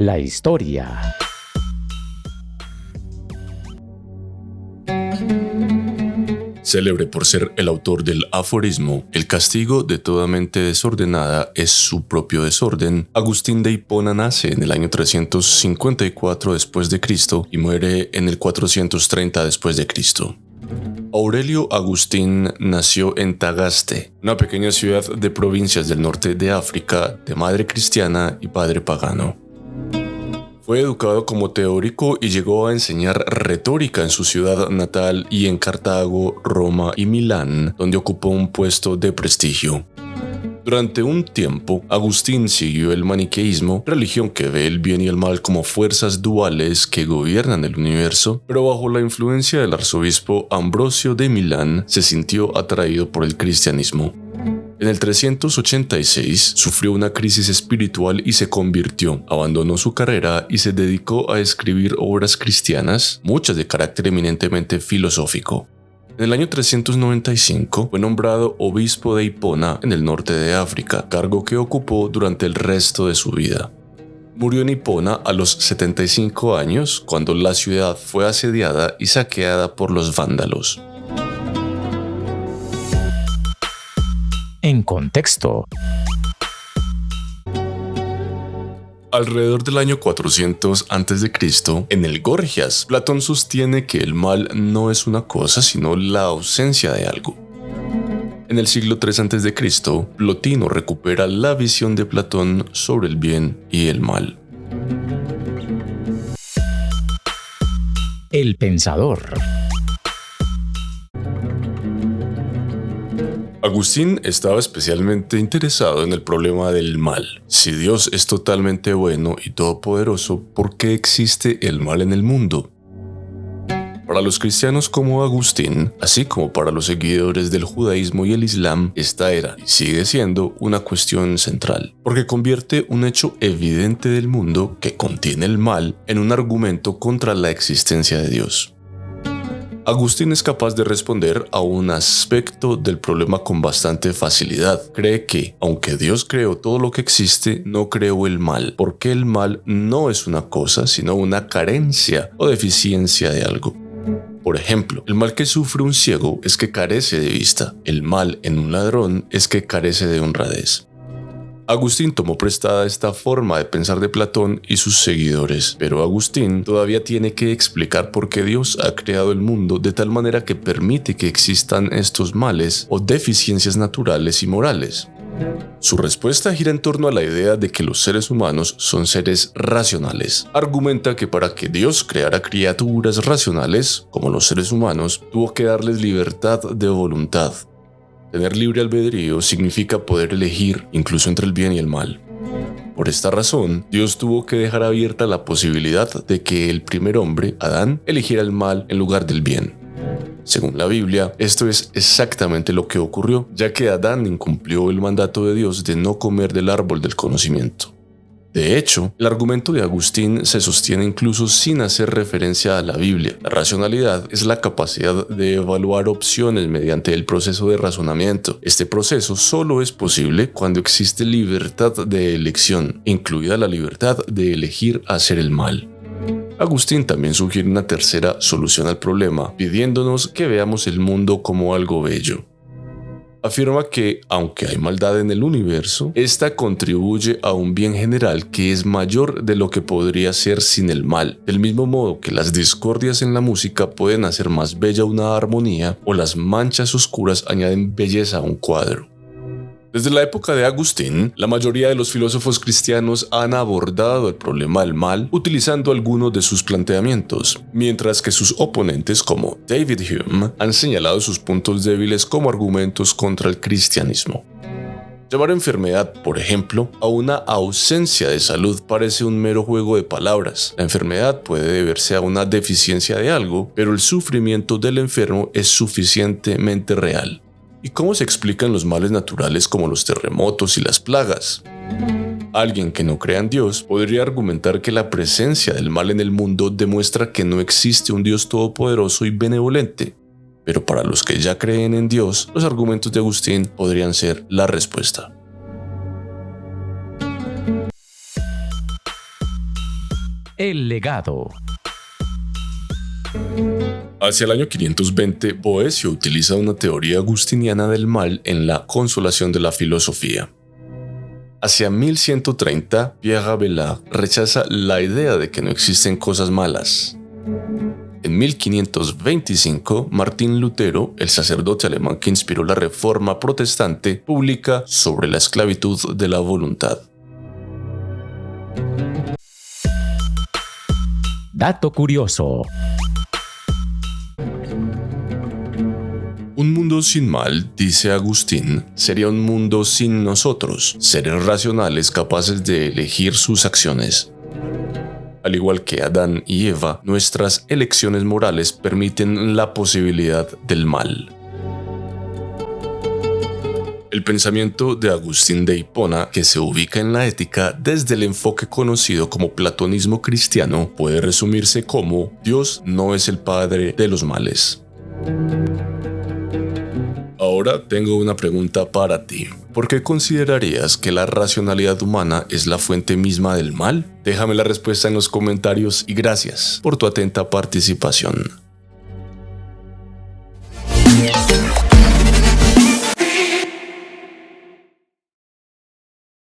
La historia. Célebre por ser el autor del aforismo "El castigo de toda mente desordenada es su propio desorden", Agustín de Hipona nace en el año 354 después de Cristo y muere en el 430 después de Cristo. Aurelio Agustín nació en Tagaste, una pequeña ciudad de provincias del norte de África, de madre cristiana y padre pagano. Fue educado como teórico y llegó a enseñar retórica en su ciudad natal y en Cartago, Roma y Milán, donde ocupó un puesto de prestigio. Durante un tiempo, Agustín siguió el maniqueísmo, religión que ve el bien y el mal como fuerzas duales que gobiernan el universo, pero bajo la influencia del arzobispo Ambrosio de Milán se sintió atraído por el cristianismo. En el 386 sufrió una crisis espiritual y se convirtió, abandonó su carrera y se dedicó a escribir obras cristianas, muchas de carácter eminentemente filosófico. En el año 395 fue nombrado obispo de Hipona en el norte de África, cargo que ocupó durante el resto de su vida. Murió en Hipona a los 75 años, cuando la ciudad fue asediada y saqueada por los vándalos. En contexto. Alrededor del año 400 a.C., en el Gorgias, Platón sostiene que el mal no es una cosa, sino la ausencia de algo. En el siglo III a.C., Plotino recupera la visión de Platón sobre el bien y el mal. El pensador. Agustín estaba especialmente interesado en el problema del mal. Si Dios es totalmente bueno y todopoderoso, ¿por qué existe el mal en el mundo? Para los cristianos como Agustín, así como para los seguidores del judaísmo y el islam, esta era y sigue siendo una cuestión central, porque convierte un hecho evidente del mundo que contiene el mal en un argumento contra la existencia de Dios. Agustín es capaz de responder a un aspecto del problema con bastante facilidad. Cree que, aunque Dios creó todo lo que existe, no creó el mal, porque el mal no es una cosa, sino una carencia o deficiencia de algo. Por ejemplo, el mal que sufre un ciego es que carece de vista. El mal en un ladrón es que carece de honradez. Agustín tomó prestada esta forma de pensar de Platón y sus seguidores, pero Agustín todavía tiene que explicar por qué Dios ha creado el mundo de tal manera que permite que existan estos males o deficiencias naturales y morales. Su respuesta gira en torno a la idea de que los seres humanos son seres racionales. Argumenta que para que Dios creara criaturas racionales, como los seres humanos, tuvo que darles libertad de voluntad. Tener libre albedrío significa poder elegir incluso entre el bien y el mal. Por esta razón, Dios tuvo que dejar abierta la posibilidad de que el primer hombre, Adán, eligiera el mal en lugar del bien. Según la Biblia, esto es exactamente lo que ocurrió, ya que Adán incumplió el mandato de Dios de no comer del árbol del conocimiento. De hecho, el argumento de Agustín se sostiene incluso sin hacer referencia a la Biblia. La racionalidad es la capacidad de evaluar opciones mediante el proceso de razonamiento. Este proceso solo es posible cuando existe libertad de elección, incluida la libertad de elegir hacer el mal. Agustín también sugiere una tercera solución al problema, pidiéndonos que veamos el mundo como algo bello. Afirma que, aunque hay maldad en el universo, esta contribuye a un bien general que es mayor de lo que podría ser sin el mal. Del mismo modo que las discordias en la música pueden hacer más bella una armonía, o las manchas oscuras añaden belleza a un cuadro. Desde la época de Agustín, la mayoría de los filósofos cristianos han abordado el problema del mal utilizando algunos de sus planteamientos, mientras que sus oponentes como David Hume han señalado sus puntos débiles como argumentos contra el cristianismo. Llamar enfermedad, por ejemplo, a una ausencia de salud parece un mero juego de palabras. La enfermedad puede deberse a una deficiencia de algo, pero el sufrimiento del enfermo es suficientemente real. ¿Y cómo se explican los males naturales como los terremotos y las plagas? Alguien que no crea en Dios podría argumentar que la presencia del mal en el mundo demuestra que no existe un Dios todopoderoso y benevolente. Pero para los que ya creen en Dios, los argumentos de Agustín podrían ser la respuesta. El legado. Hacia el año 520, Boecio utiliza una teoría agustiniana del mal en la Consolación de la Filosofía. Hacia 1130, Pierre Abelard rechaza la idea de que no existen cosas malas. En 1525, Martín Lutero, el sacerdote alemán que inspiró la Reforma protestante, publica sobre la esclavitud de la voluntad. Dato curioso. Un mundo sin mal, dice Agustín, sería un mundo sin nosotros, seres racionales capaces de elegir sus acciones. Al igual que Adán y Eva, nuestras elecciones morales permiten la posibilidad del mal. El pensamiento de Agustín de Hipona, que se ubica en la ética desde el enfoque conocido como platonismo cristiano, puede resumirse como: Dios no es el padre de los males. Ahora tengo una pregunta para ti. ¿Por qué considerarías que la racionalidad humana es la fuente misma del mal? Déjame la respuesta en los comentarios y gracias por tu atenta participación.